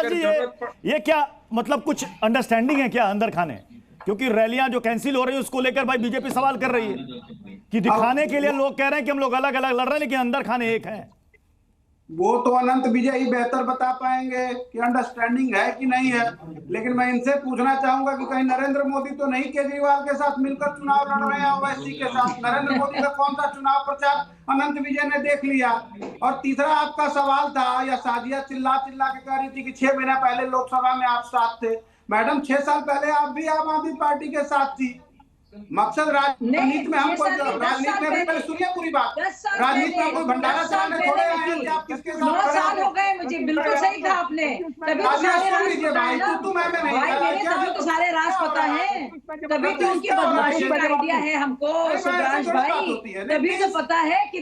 सुब्राज जी, ये क्या मतलब कुछ अंडरस्टैंडिंग है क्या अंदर खाने? क्योंकि रैलियां जो कैंसिल हो रही है उसको लेकर भाई बीजेपी सवाल कर रही है कि दिखाने के लिए लोग कह रहे हैं कि हम लोग अलग अलग लड़ रहे हैं लेकिन अंदर खाने एक हैं। वो तो अनंत विजय ही बेहतर बता पाएंगे कि अंडरस्टैंडिंग है कि नहीं है, लेकिन मैं इनसे पूछना चाहूंगा कि कहीं नरेंद्र मोदी तो नहीं केजरीवाल के साथ मिलकर चुनाव लड़ रहे हैं ओवैसी के साथ? नरेंद्र मोदी का कौन सा चुनाव प्रचार अनंत विजय ने देख लिया? और तीसरा आपका सवाल था, या साजिया चिल्ला चिल्ला के कह रही थी कि 6 महीना पहले लोकसभा में आप साथ थे। मैडम 6 साल पहले आप भी आम आदमी पार्टी के साथ थी। मकसद राजनीति में हम कोई राजनीति में भी सुनिए पूरी बात, राजनीति में कोई भंडारा चलाने थोड़े आए हैं कि आप किसके साथ 9 साल हो गए मुझे। बिल्कुल सही कहा आपने। तभी तो सारे राज भाई तभी तो सारे राज पता है, तभी तो उनकी बदमाशी का आइडिया है हमको सुब्राज भाई, तभी तो पता है कि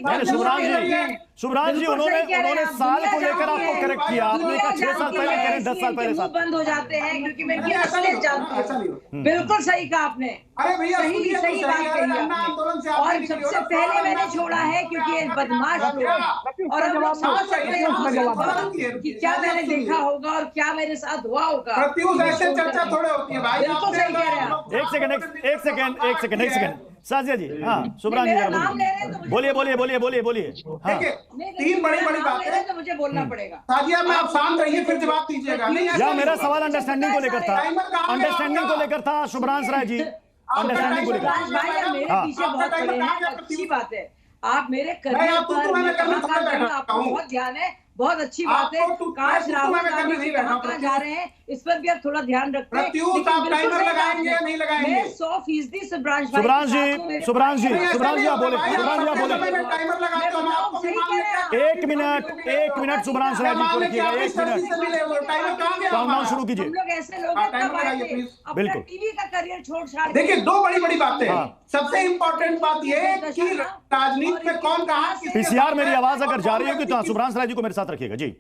सुब्राज जी उन्होंने साल को लेकर आपको करेक्ट किया। आपने कहा 6 साल पहले कह रहे 10 साल पहले साथ बंद हो जाते हैं क्योंकि मैं इनकी असलियत जानती हूँ। बिल्कुल सही कहा आपने, अरे भैया सही बात कही आपने। और सबसे पहले मैंने छोड़ा है क्योंकि ये बदमाश लोग, और हम लोग समझ सकते हैं कि क्या मैंने देखा होगा और क्या मेरे साथ हुआ होगा। ऐसे चर्चा थोड़े होती है भाई। बिल्कुल सही कह रहे हैं आप। एक सेकंड साजिया जी, हाँ सुब्राज जी बोलिए। हाँ 3 बड़ी बातें तो मुझे बोलना पड़ेगा। साजिया में आप शांत रहिए, फिर जवाब दीजिएगा। या मेरा सवाल अंडरस्टैंडिंग को लेकर था, सुब्रांश राय जी अंडरस्टैंडिंग को लेकर। मेरे पीछे बहुत बड़े हैं, अच्छी बात है। आप मेरे करियर पर आपको बहुत ध्यान है, बहुत अच्छी बात है। काश राहुल गांधी कहाँ जा रहे हैं इस पर भी आप थोड़ा ध्यान रखते हैं। मैं 100% सुब्रांश जी आप बोले। एक मिनट सुब्रांश राय जी को रखिएगा, 1 मिनट काउंटडाउन शुरू कीजिए। हम लोग ऐसे लोग बिल्कुल टीवी का करियर छोड़ छाड़। देखिए 2 बड़ी बातें हैं। सबसे इंपॉर्टेंट बात यह कि राजनीति में कौन कहां पीसीआर मेरी आवाज अगर जा रही होगी तो सुब्रांश राय जी को मेरे साथ रखिएगा जी।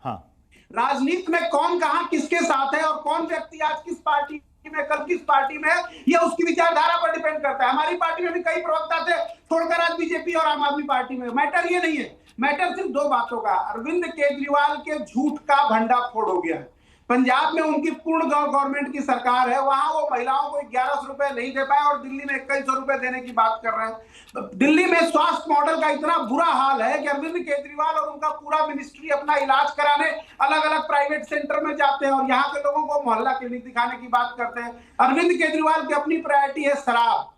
हाँ, राजनीति में कौन कहां किसके साथ है और कौन व्यक्ति आज किस पार्टी में कल किस पार्टी में है, यह उसकी विचारधारा पर डिपेंड करता है। हमारी पार्टी में भी कई प्रवक्ता थे, छोड़कर आज बीजेपी और आम आदमी पार्टी में। मैटर ये नहीं है, मैटर सिर्फ 2 बातों का। अरविंद केजरीवाल के झूठ का भंडाफोड़ हो गया है। पंजाब में उनकी पूर्ण गवर्नमेंट की सरकार है, वहां वो महिलाओं को 1100 रुपए नहीं दे पाए और दिल्ली में 2100 रुपए देने की बात कर रहे हैं। तो दिल्ली में स्वास्थ्य मॉडल का इतना बुरा हाल है कि अरविंद केजरीवाल और उनका पूरा मिनिस्ट्री अपना इलाज कराने अलग अलग प्राइवेट सेंटर में जाते हैं और यहाँ के लोगों को मोहल्ला क्लिनिक दिखाने की बात करते हैं। अरविंद केजरीवाल की अपनी प्रायोरिटी है शराब,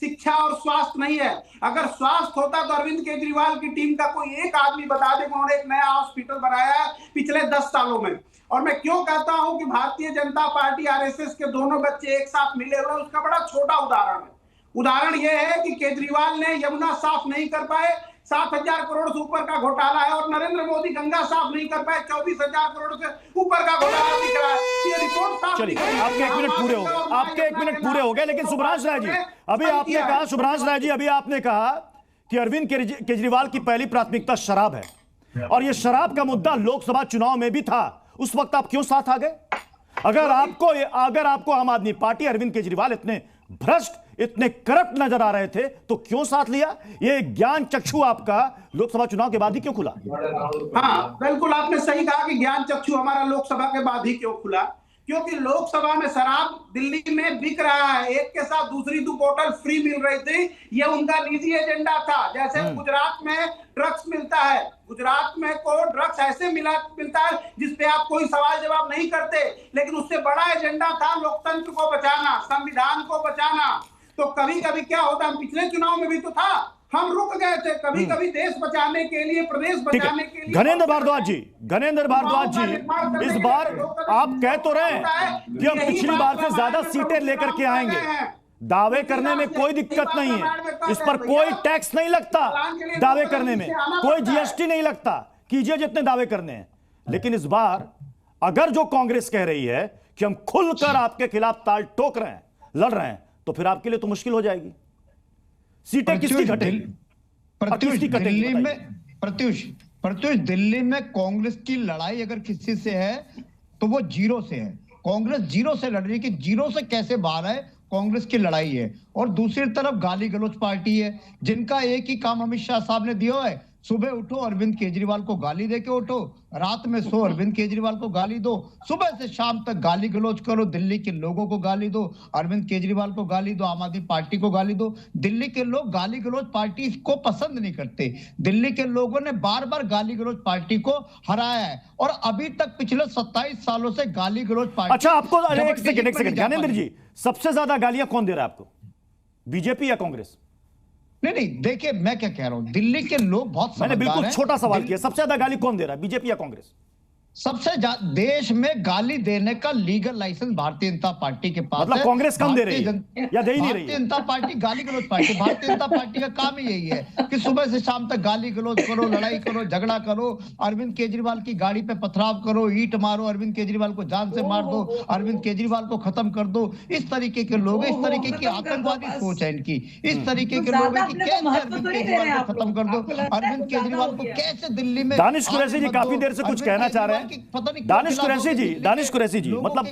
शिक्षा और स्वास्थ्य नहीं है। अगर स्वास्थ्य होता तो अरविंद केजरीवाल की टीम का कोई एक आदमी बता दे कि उन्होंने एक नया हॉस्पिटल बनाया है पिछले 10 सालों में। और मैं क्यों कहता हूं कि भारतीय जनता पार्टी आरएसएस के दोनों बच्चे एक साथ मिले हुए, उसका बड़ा छोटा उदाहरण है। उदाहरण यह है कि केजरीवाल ने यमुना साफ नहीं कर पाए, 7,000 करोड़ से ऊपर का घोटाला है, और नरेंद्र मोदी गंगा साफ नहीं कर पाए, 24,000 करोड़ से ऊपर का घोटाला दिख रहा है। ये रिपोर्ट साफ। चलिए आपके 1 मिनट पूरे हो गए, आपके 1 मिनट पूरे हो गए। लेकिन सुब्रांश राय जी अभी आपने कहा, सुब्रांश राय जी अभी आपने कहा कि अरविंद केजरीवाल की पहली प्राथमिकता शराब है और ये शराब का मुद्दा लोकसभा चुनाव में भी था। उस वक्त आप क्यों साथ आ गए? अगर आपको आम आदमी पार्टी अरविंद केजरीवाल इतने भ्रष्ट, इतने करप्ट नजर आ रहे थे तो क्यों साथ लिया? ये ज्ञान चक्षु आपका लोकसभा चुनाव के बाद ही क्यों खुला? हाँ बिल्कुल, आपने सही कहा कि ज्ञान चक्षु हमारा लोकसभा के बाद ही क्यों खुला, क्योंकि लोकसभा में शराब दिल्ली में बिक रहा है, एक के साथ दूसरी 2 बोतल फ्री मिल रही थी। ये उनका निजी एजेंडा था। जैसे गुजरात में ड्रग्स मिलता है, गुजरात में को ड्रग्स ऐसे मिलता है जिसपे आप कोई सवाल जवाब नहीं करते, लेकिन उससे बड़ा एजेंडा था लोकतंत्र को बचाना, संविधान को बचाना। तो कभी कभी क्या होता, हम पिछले चुनाव में भी तो था, हम रुक गए थे। कभी कभी देश बचाने के लिए, प्रदेश बचाने के लिए। घनेंद्र भारद्वाज जी इस बार आप कह तो रहे हैं कि हम पिछली बार से ज्यादा सीटें लेकर के आएंगे। दावे करने में कोई दिक्कत नहीं है, इस पर कोई टैक्स नहीं लगता, दावे करने में कोई जीएसटी नहीं लगता, कीजिए जितने दावे करने हैं। लेकिन इस बार अगर जो कांग्रेस कह रही है कि हम खुलकर आपके खिलाफ ताल ठोक रहे हैं, लड़ रहे हैं, तो फिर आपके लिए तो मुश्किल हो जाएगी। सीटें किसकी घटेगी? प्रत्युष दिल्ली में कांग्रेस की लड़ाई अगर किसी से है तो वो 0 से है। कांग्रेस 0 से लड़ रही है कि 0 से कैसे बाहर है, कांग्रेस की लड़ाई है। और दूसरी तरफ गाली गलौज पार्टी है जिनका एक ही काम अमित शाह साहब ने दिया है, सुबह उठो अरविंद केजरीवाल को गाली देके उठो, रात में सो अरविंद केजरीवाल को गाली दो, सुबह से शाम तक गाली गलौज करो, दिल्ली के लोगों को गाली दो, अरविंद केजरीवाल को गाली दो, आम आदमी पार्टी को गाली दो। दिल्ली के लोग गाली गलौज पार्टी को पसंद नहीं करते। दिल्ली के लोगों ने बार बार गाली गलौज पार्टी को हराया है और अभी तक पिछले 27 सालों से गाली गलौज पार्टी। अच्छा, आपको एक सेकंड ज्ञानेंद्र जी, सबसे ज्यादा गालियां कौन दे रहा है आपको, बीजेपी या कांग्रेस? नहीं, देखिए मैं क्या कह रहा हूं, दिल्ली के लोग बहुत समझदार हैं। मैंने बिल्कुल छोटा सवाल किया, सबसे ज्यादा गाली कौन दे रहा है, बीजेपी या कांग्रेस? सबसे देश में गाली देने का legal licence Bharatiya Janata party के पास मतलब है। कांग्रेस कम दे रही है या दे ही नहीं रही है? भारतीय जनता पार्टी गाली गलौज पार्टी, भारतीय जनता पार्टी का काम ही यही है कि सुबह से शाम तक गाली गलौज करो, लड़ाई करो, झगड़ा करो, अरविंद केजरीवाल की गाड़ी पे पथराव करो, ईंट मारो, अरविंद केजरीवाल को जान से मार दो, अरविंद केजरीवाल को खत्म कर दो। इस तरीके के लोग, इस तरीके की आतंकवादी सोच है इनकी, इस तरीके के लोग हैं कि कैसे अरविंद केजरीवाल को खत्म कर दो, अरविंद केजरीवाल को कैसे दिल्ली में। दानिश कुरैशी जी काफी देर से कुछ कहना चाह रहे हैं। दानिश कुरैशी जी, मतलब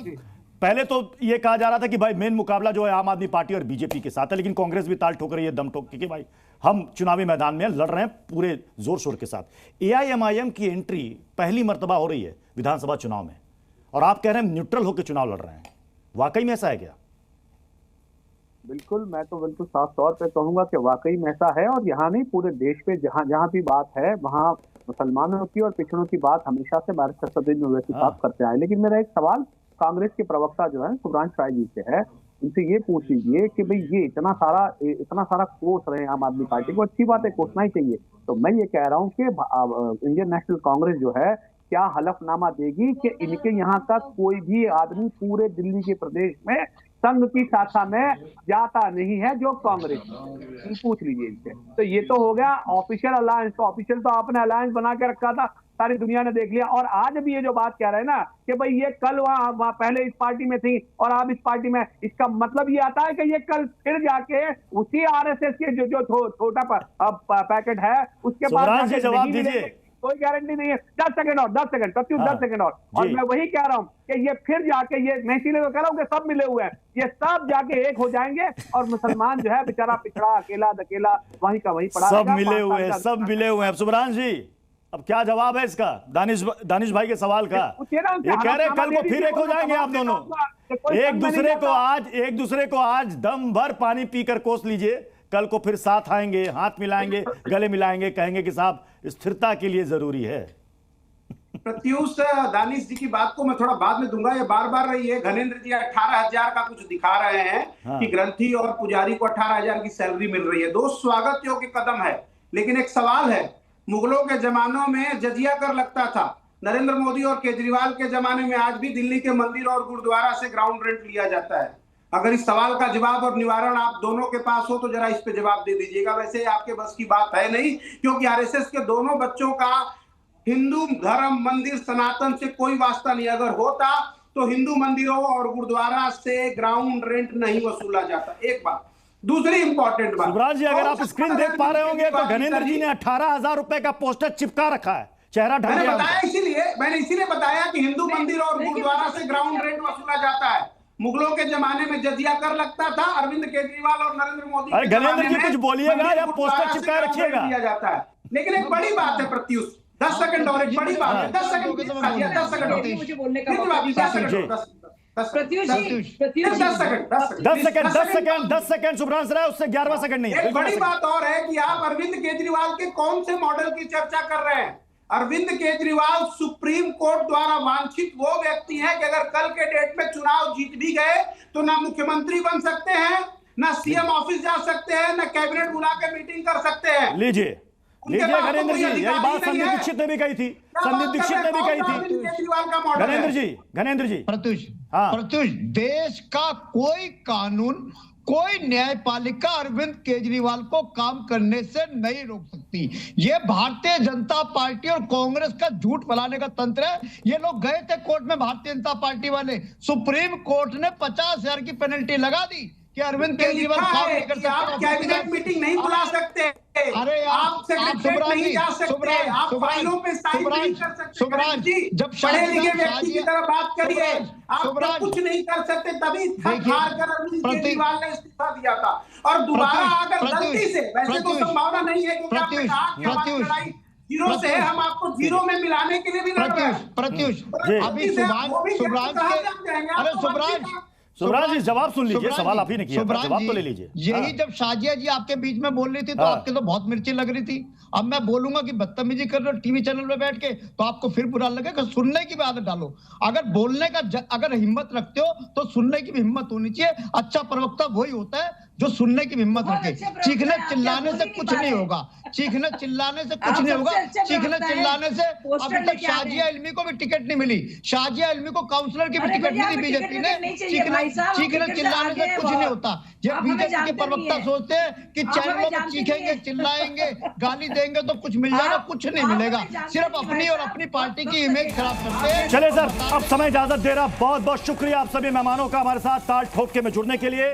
पहले तो ये कहा जा रहा था कि भाई मेन मुकाबला जो है आम आदमी पार्टी और बीजेपी के साथ है, लेकिन कांग्रेस भी ताल ठोक रही है, दम ठोक के कि भाई हम चुनावी मैदान में लड़ रहे हैं पूरे जोर शोर के साथ। एआईएमआईएम की एंट्री पहली मर्तबा हो रही है विधानसभा चुनाव में और आप कह रहे हैं न्यूट्रल होकर चुनाव लड़ रहे हैं, वाकई में ऐसा है क्या? बिल्कुल, मैं तो बिल्कुल साफ तौर पे कहूंगा कि वाकई में ऐसा है। और यहाँ नहीं, पूरे देश पे जहाँ जहाँ भी बात है वहाँ मुसलमानों की और पिछड़ों की बात हमेशा से भारत संसद में वैसे बात करते आए। लेकिन मेरा एक सवाल कांग्रेस के प्रवक्ता जो है सुब्रांश राय जी से है, उनसे ये पूछ लीजिए कि भाई ये इतना सारा कोस रहे हैं आम आदमी पार्टी को, अच्छी बात है, कोसना ही चाहिए। तो मैं ये कह रहा हूँ कि इंडियन नेशनल कांग्रेस जो है क्या हलफनामा देगी कि इनके यहाँ का कोई भी आदमी पूरे दिल्ली के प्रदेश में संघ की शाखा में जाता नहीं है जो कांग्रेस, पूछ लीजिए इनसे। तो ये तो हो गया ऑफिशियल अलायंस। तो ऑफिशियल तो आपने अलायंस बना के रखा था, सारी दुनिया ने देख लिया। और आज भी ये जो बात कह रहे हैं ना कि भाई ये कल वहाँ पहले इस पार्टी में थी और आप इस पार्टी में, इसका मतलब ये आता है कि ये कल फिर जाके उसी आरएसएस के जो छोटा पैकेट है उसके बाद जवाब दीजिए। कोई गारंटी नहीं है। 10 सेकंड और 10 सेकंड प्रत्युत 10 सेकंड और मैं वही कह रहा हूँ कि ये फिर जाके, ये मैं इसीलिए तो कह रहा हूँ कि सब मिले हुए हैं, ये सब जाके एक हो जाएंगे और मुसलमान जो है बेचारा पिछड़ा अकेला दकेला वहीं का वहीं पड़ा। सब मिले हुए हैं, सब मिले हुए हैं। सुब्रांश जी, अब क्या जवाब है इसका दानिश भाई के सवाल का? ये कह रहे कल को फिर एक हो जाएंगे आप दोनों, एक दूसरे को आज दम भर पानी पीकर कोस लीजिए, कल को फिर साथ आएंगे, हाथ मिलाएंगे, गले मिलाएंगे, कहेंगे कि साहब स्थिरता के लिए जरूरी है। प्रत्युष दानिश जी की बात को मैं थोड़ा बाद में दूंगा, ये बार बार रही है। घनेंद्र जी 18,000 का कुछ दिखा रहे हैं कि ग्रंथी और पुजारी को 18,000 की सैलरी मिल रही है। दोस्त, स्वागत योग्य कदम है, लेकिन एक सवाल है, मुगलों के जमानों में जजिया कर लगता था, नरेंद्र मोदी और केजरीवाल के जमाने में आज भी दिल्ली के मंदिर और गुरुद्वारा से ग्राउंड रेंट लिया जाता है। अगर इस सवाल का जवाब और निवारण आप दोनों के पास हो तो जरा इस पे जवाब दे दीजिएगा। वैसे आपके बस की बात है नहीं, क्योंकि आरएसएस के दोनों बच्चों का हिंदू धर्म मंदिर सनातन से कोई वास्ता नहीं। अगर होता तो हिंदू मंदिरों और गुरुद्वारा से ग्राउंड रेंट नहीं वसूला जाता। एक बात। दूसरी इंपॉर्टेंट बात, सुब्राज जी, अगर आप स्क्रीन देख पा रहे होंगे तो घनेंद्र जी ने 18,000 रुपए का पोस्टर चिपका रखा है, चेहरा ढक गया। मैंने इसीलिए बताया कि हिंदू मंदिर और गुरुद्वारा से ग्राउंड रेंट वसूला जाता है। मुगलों के जमाने में जजिया कर लगता था, अरविंद केजरीवाल और नरेंद्र मोदी के जमाने में कुछ बोलिएगा या पोस्टर चिपका रखिएगा दिया जाता है। लेकिन एक बड़ी बात है प्रत्युष, 10 सेकंड और एक बड़ी बात है, 10 सेकंड मुझे बोलने का 10 सेकंड सुब्रांश राय, उससे 11वां सेकंड नहीं। एक बड़ी बात और है कि आप अरविंद केजरीवाल के कौन से मॉडल की चर्चा कर रहे हैं। अरविंद केजरीवाल सुप्रीम कोर्ट द्वारा वांछित वो व्यक्ति हैं कि अगर कल के डेट में चुनाव जीत भी गए तो ना मुख्यमंत्री बन सकते हैं, ना सीएम ऑफिस जा सकते हैं, ना कैबिनेट बुला के मीटिंग कर सकते हैं। लीजिए घनेंद्र जी, यही बात संदीप दीक्षित ने भी कही थी, घनेंद्र जी प्रत्युष, देश का कोई कानून, कोई न्यायपालिका अरविंद केजरीवाल को काम करने से नहीं रोक सकती। ये भारतीय जनता पार्टी और कांग्रेस का झूठ फैलाने का तंत्र है। ये लोग गए थे कोर्ट में, भारतीय जनता पार्टी वाले, सुप्रीम कोर्ट ने 50,000 की पेनल्टी लगा दी कि अरविंद केजरीवाल काम नहीं कर सकते, आप कैबिनेट मीटिंग नहीं बुला सकते, अरे आप सेक्रेटरीट नहीं जा सकते, आप फाइलों पे साइन नहीं कर सकते। जब पढ़े लिखे व्यक्ति की तरह बात करिए, आप कुछ नहीं कर सकते। तभी हार कर अरविंद केजरीवाल ने इस्तीफा दिया था। और दोबारा अगर गलती से, वैसे तो संभावना नहीं है, क्योंकि आपने कहा कि हमारी लड़ाई जीरो से है, हम आपको जीरो में मिलाने के लिए भी लड़ रहे हैं। प्रत्युष अभी शुभराज जी जवाब सुन लीजिए, सवाल आप ही ने किया, जवाब तो ले लीजिए। यही जब शाजिया जी आपके बीच में बोल रही थी तो आपके तो बहुत मिर्ची लग रही थी। अब मैं बोलूंगा कि बदतमीजी कर रहे हो टीवी चैनल पे बैठ के, तो आपको फिर बुरा लगेगा। सुनने की भी आदत डालो। अगर बोलने का अगर हिम्मत रखते हो तो सुनने की भी हिम्मत होनी चाहिए। अच्छा प्रवक्ता वही होता है जो सुनने की हिम्मत रखे। चीखने चिल्लाने से कुछ नहीं होगा, चीखने चिल्लाने से कुछ नहीं होगा। चीखने चिल्लाने से अभी तक शाजिया इल्मी को भी टिकट नहीं मिली, शाजिया इल्मी को काउंसलर की भी टिकट नहीं दी बीजेपी ने। चीखने चिल्लाने से कुछ नहीं होता। ये बीजेपी के प्रवक्ता सोचते हैं कि चैनलों में चीखेंगे चिल्लाएंगे गाली देंगे तो कुछ मिल जाएगा, कुछ नहीं मिलेगा। सिर्फ अपनी और अपनी पार्टी की इमेज खराब करते हैं। चलिए सर, अब समय इजाजत दे रहा। बहुत बहुत शुक्रिया आप सभी मेहमानों का हमारे साथ ताल ठोक के में जुड़ने के लिए।